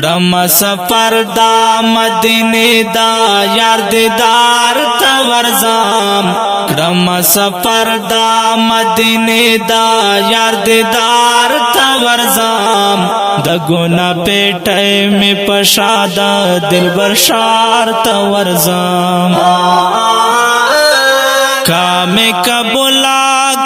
کړم سفر دا مدینه دا یار دیدار ته ورځم کړم سفر دا مدینه دا یار دیدار ته ورځم د ګنا پیټه می پشاده دلبر شار ته ورځم کامه قبولا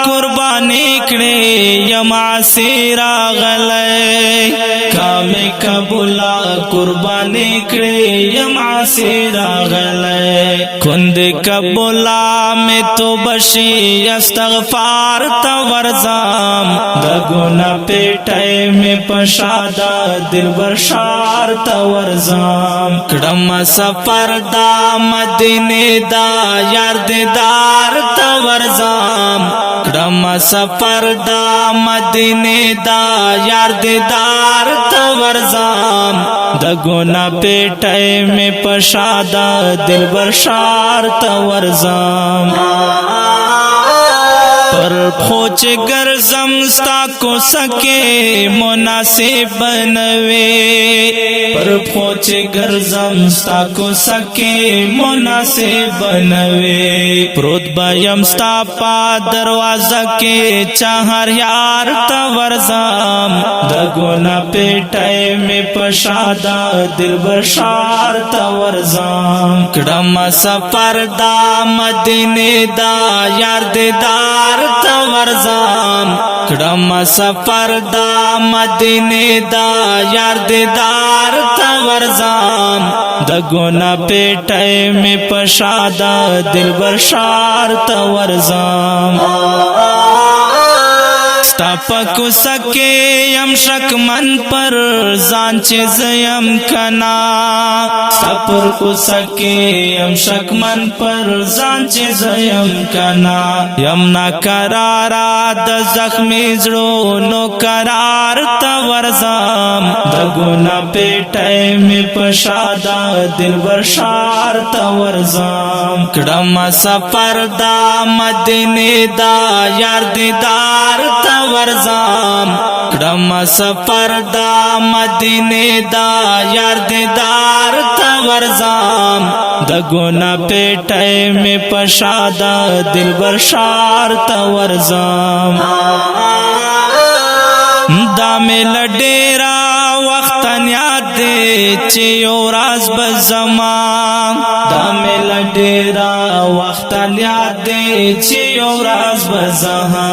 قربانی کړي یما سیرا غلې کامه قبولا قربانی کړي یما سیرا غلې کند قبولا میں تو بشي استغفار تا ورزام د ګنا پیټه می پشاده دلبر شار تا ورزام کړم سفر دا مدینه دا یار دیدار تا ورزام کړم سفر دا مدینه دا یار دیدار تا ورزام د ګنا پیټه می پشاده دلبر شار تا ورزام پر پھوچ گرزم ستا کو سکے مناسب بنوے پر پھوچ گرزم ستا کو سکے مناسب بنوے پروت بایم ستا پا دروازہ کے چاہر یار تا ورزام دا گونا پیٹائے میں پشادا دلبر شار تا ورزام کڑم سفر دا مدینے دا یار دیدار تا ورزام کړم سفر دا مدینه دا یار دیدار تا ورزام د ګنا پیټه می پشاده دلبر شار تا ورزام ستا پکو سکے یم شکمن پر زان چیز یم کنا ستا پکو سکے یم شکمن پر زان چیز یم کنا یم نا کرارا د زخمی زړو نو قرار تا ورزام د ګنا پیټه می پشاده دلبر شار تا ورزام کړم سفر دا مدینه دا یار دیدار تا ورزام کړم سفر دا مدینه دا یار دیدار تا ورزام د ګنا پیټه می پشاده دلبر شار تا ورزام دا مل ډیرا وخت یاد دے چې یو راز بزما دا مل ډیرا وخت یاد دے چې یو راز بزما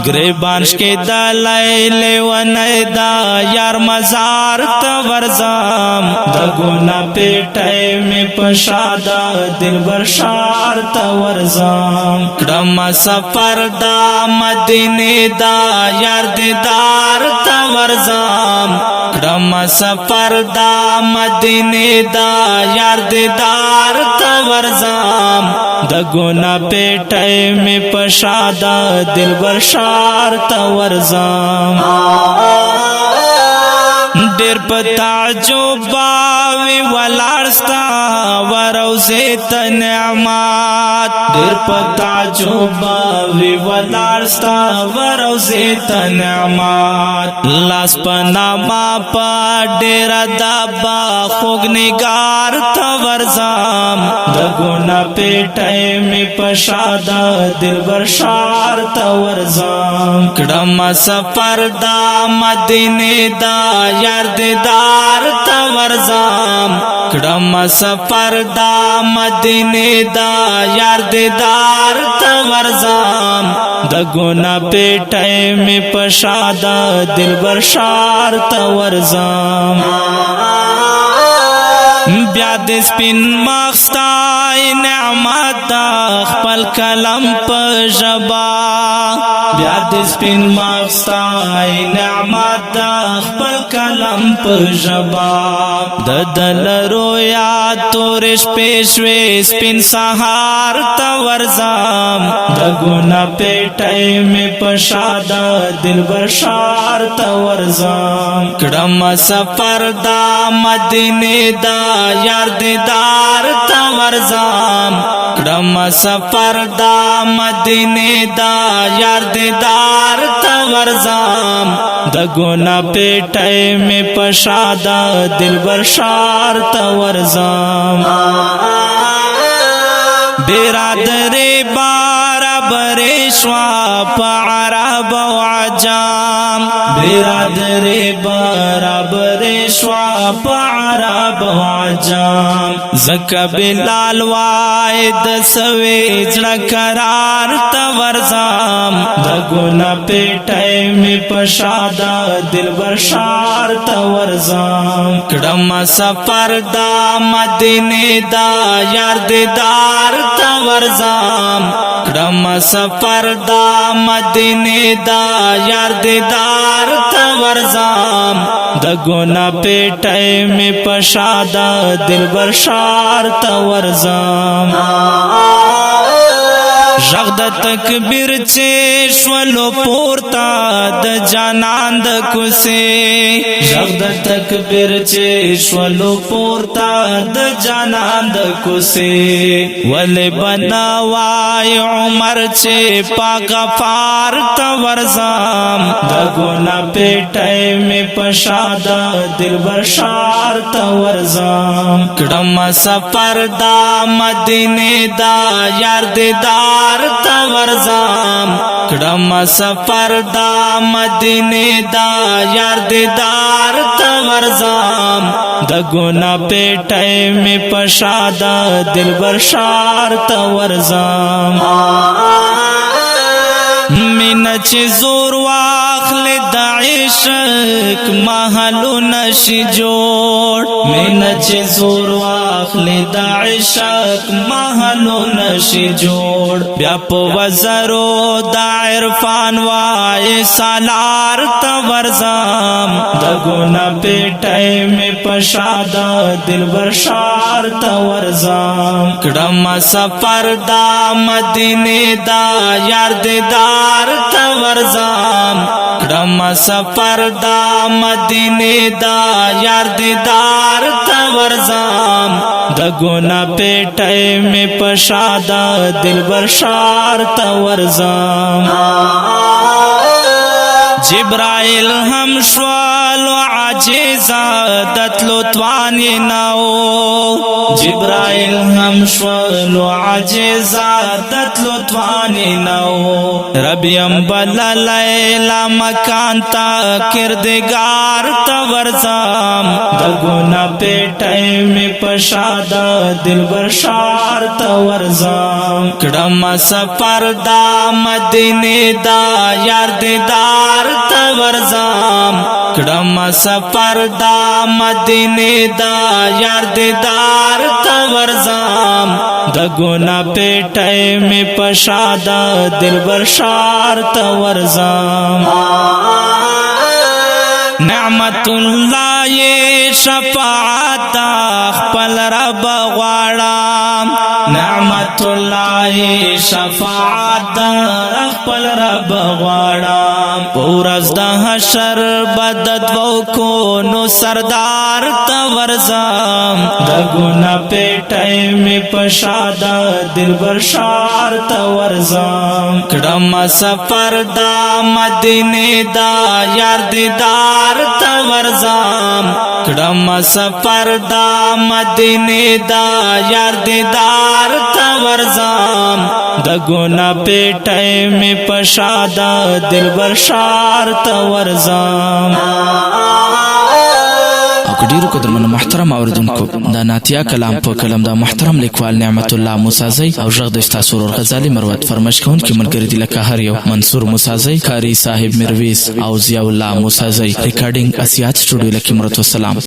گریبانش کې د لیل و نه دا یار مزار ته ورزام د ګنا پیټه می پشاده دلبر شار ته ورزام کړم سفر دا مدینه دا یار دیدار تا ورزام کړم سفر دا مدینه دا یار دیدار تا ورزام د ګنا پیټه می پشاده دلبر شار تا ورزام ډیر پتا جو باوی ولارستا وروزه ت نعمت ډیر پتا جو باوی ولارستا وروزه ت نعمت لاس پنا ما پا ډیر دبا خوګ نگار ت ورزام د ګنا پیټه می پشاده دلبر شار ت ورزام کړم سفر دا مدینه دا یار دیدار تا ورزام کړم سفر دا مدینه دا یار دیدار تا ورزام د ګنا پیټه می پشاده دلبر شار تا ورزام بیا د سپین مخستای نعمت دا خپل کلم په ژبا بیا د سپین مخستای نعمت دا خپل کلم په ژبا د دل رویا تورش پېښوي سپین سهار تا ورزام د ګنا پیټه می پشاده دلبر شار تا ورزام کړم سفر دا مدینه دا یار دیدار تا ورزام کړم سفر دا مدینه دا یار دیدار تا ورزام د ګنا پیټه می پشادا دلبر شار تا ورزام برادری برابر شوا په عرب او عجام برادری برابر شوا په عرب او عجام زکه بلال واید سوي جړه قرار تا ورزام د ګنا پیټه می پشادا دلبر شار تا ورزام کډم سفر دا مدینه دا یار دیدار تا ورزام کډم سفر دا مدینه دا یار دیدار تا ورزام د ګنا پیټه می پشادا دلبر شار تا ورزام ژغ د تکبیر چې شولو پورتا د جانان د کوسه ژغ د تکبیر چې شولو پورتا د جانان د کوسه ول بنوای عمر چې پاک غفار تا ورزام د ګنا پیټه می پشادا دلبر شار تا ورزام کډم سفر دا مدینه دا یار دیدار تا ورزام کډم سفر دا مدینه دا یار دیدار تا ورزام د ګنا پیټه می پشادا دلبر شار تا ورزام مینا چې زور واخل د عشق محلو نشي جوړ مینا چې زور واخل د عشق محلو نشي جوړ بیا په وزرو د عرفان وای سالار تا ورزام د ګنا پیټه می پشادا دلبر شار تا ورزام کډم سفر دا مدینه دا یار دیدار تا ورزام کډم سفر دا مدینه دا یار دیدار تا ورزام د ګنا پیټه می پشادا دلبر شار تا ورزام جبرائیل هم شوال و عجزا دتلو توانی ناو جبرائیل هم شوال و عجزا دتلو توانی ناو ربیم بلا لیلا مکان تا کردگار تا ورزام د ګنا پیټه می پشادا دلبر شار تا ورزام کډم سفر دا مدینه دا یار دیدار تا ورزام کډم سفر دا مدینه دا یار دیدار تا ورزام د ګنا پیټه می پشادا دلبر شار تا ورزام نعمت الله شفاعت خپل رب غواړم نعمت الله شفاعت خپل رب غواړم پورز د حشر بدد وکو نو سردار تا ورزام د ګنا پیټه می پشادا دلبر شار تا ورزام کډم سفر دا مدینه دا یار دیدار تا ورزام کډم سفر دا مدینه دا یار دیدار تا ورزام د ګنا پیټه می پشادا دلبر شار تا ورزام او ډیرو قدرمن محترم اوریدونکو دا ناتیا کلام په کلم دا محترم لیکوال نعمت الله موسازی او ژغ د استاد غزالی مروت فرمایش کوونکی ملګری دی لکه هر یو منصور موسازی کاری صاحب مرویس او ضیاء الله موسازی ریکارډینګ اسیات سټوډیو لکه مرتو سلام